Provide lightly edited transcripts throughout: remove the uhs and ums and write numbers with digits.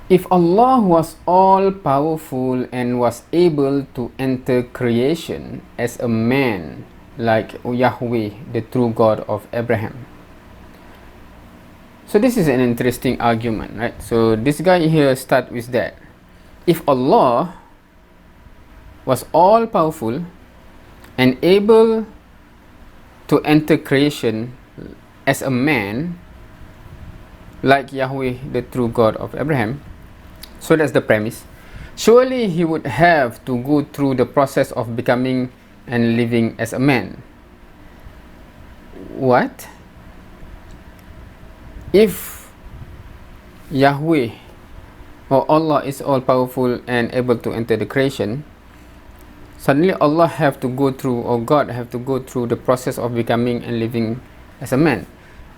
If Allah was all powerful and was able to enter creation as a man, like Yahweh, the true God of Abraham. So this is an interesting argument, right? So this guy here start with that. If Allah was all powerful and able to enter creation as a man, like Yahweh, the true God of Abraham, so that's the premise. Surely he would have to go through the process of becoming and living as a man. What? If Yahweh or Allah is all powerful and able to enter the creation, suddenly Allah have to go through, or God have to go through the process of becoming and living as a man.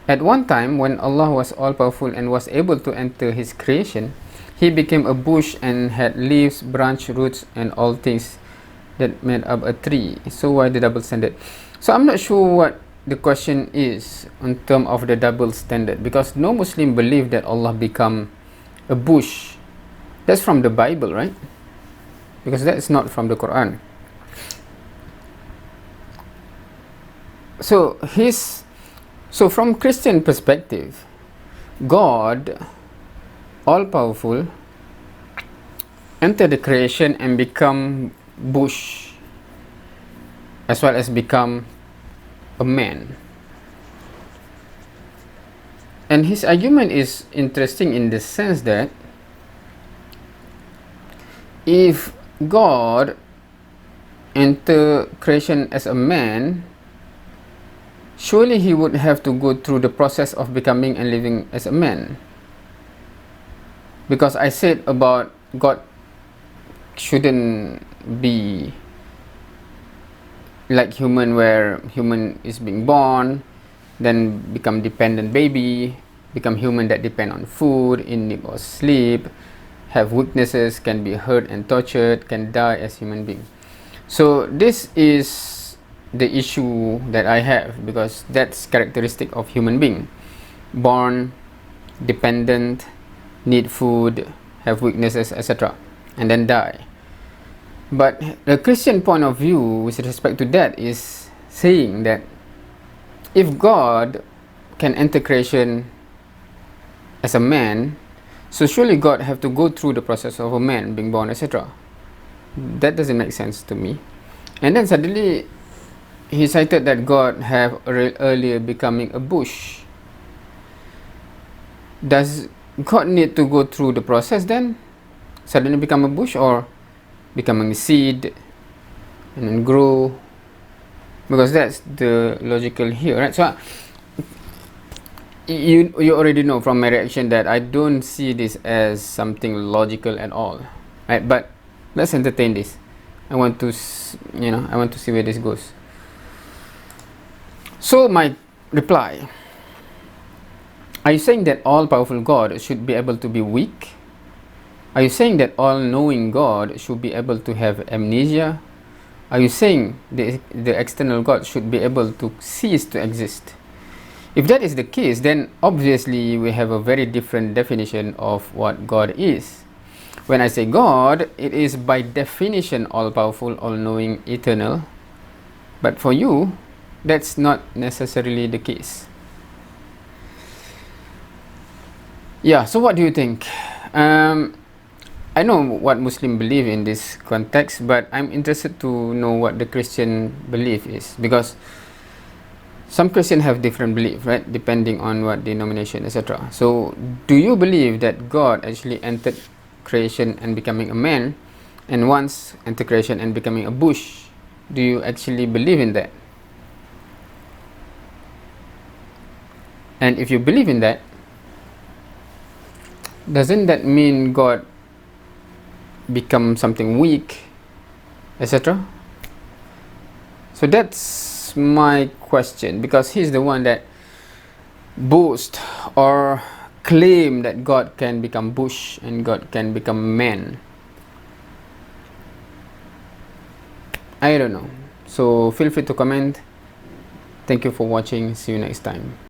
At one time, when Allah was all powerful and was able to enter his creation, he became a bush and had leaves, branch, roots, and all things that made up a tree. So why the double standard? So I'm not sure what the question is in terms of the double standard, because no Muslim believe that Allah become a bush. That's from the Bible, right? Because that is not from the Quran. So from Christian perspective, God, all powerful, enter the creation and become bush, as well as become a man. And his argument is interesting in the sense that if God enter creation as a man, surely he would have to go through the process of becoming and living as a man. Because I said about God shouldn't be like human, where human is being born, then become dependent baby, become human that depend on food, in need or sleep, have weaknesses, can be hurt and tortured, can die as human being. So this is the issue that I have, because that's characteristic of human being. Born, dependent, need food, have weaknesses, etc., and then die. But the Christian point of view with respect to that is saying that if God can enter creation as a man, so surely God have to go through the process of a man being born, etc. That doesn't make sense to me. And then suddenly he cited that God have earlier becoming a bush. Does God need to go through the process then? Suddenly become a bush, or becoming a seed and then grow? Because that's the logical here, right? So you already know from my reaction that I don't see this as something logical at all, right? But let's entertain this. I want to see where this goes. So my reply: are you saying that all-powerful God should be able to be weak? Are you saying that all-knowing God should be able to have amnesia? Are you saying the external God should be able to cease to exist? If that is the case, then obviously we have a very different definition of what God is. When I say God, it is by definition all-powerful, all-knowing, eternal. But for you, that's not necessarily the case. Yeah, so what do you think? I know what Muslims believe in this context, but I'm interested to know what the Christian belief is, because some Christians have different belief, right, depending on what denomination, etc. So do you believe that God actually entered creation and becoming a man, and once entered creation and becoming a bush? Do you actually believe in that? And if you believe in that, doesn't that mean God become something weak, etc.? So that's my question, because he's the one that boast or claim that God can become bush and God can become man. I don't know. So feel free to comment. Thank you for watching. See you next time.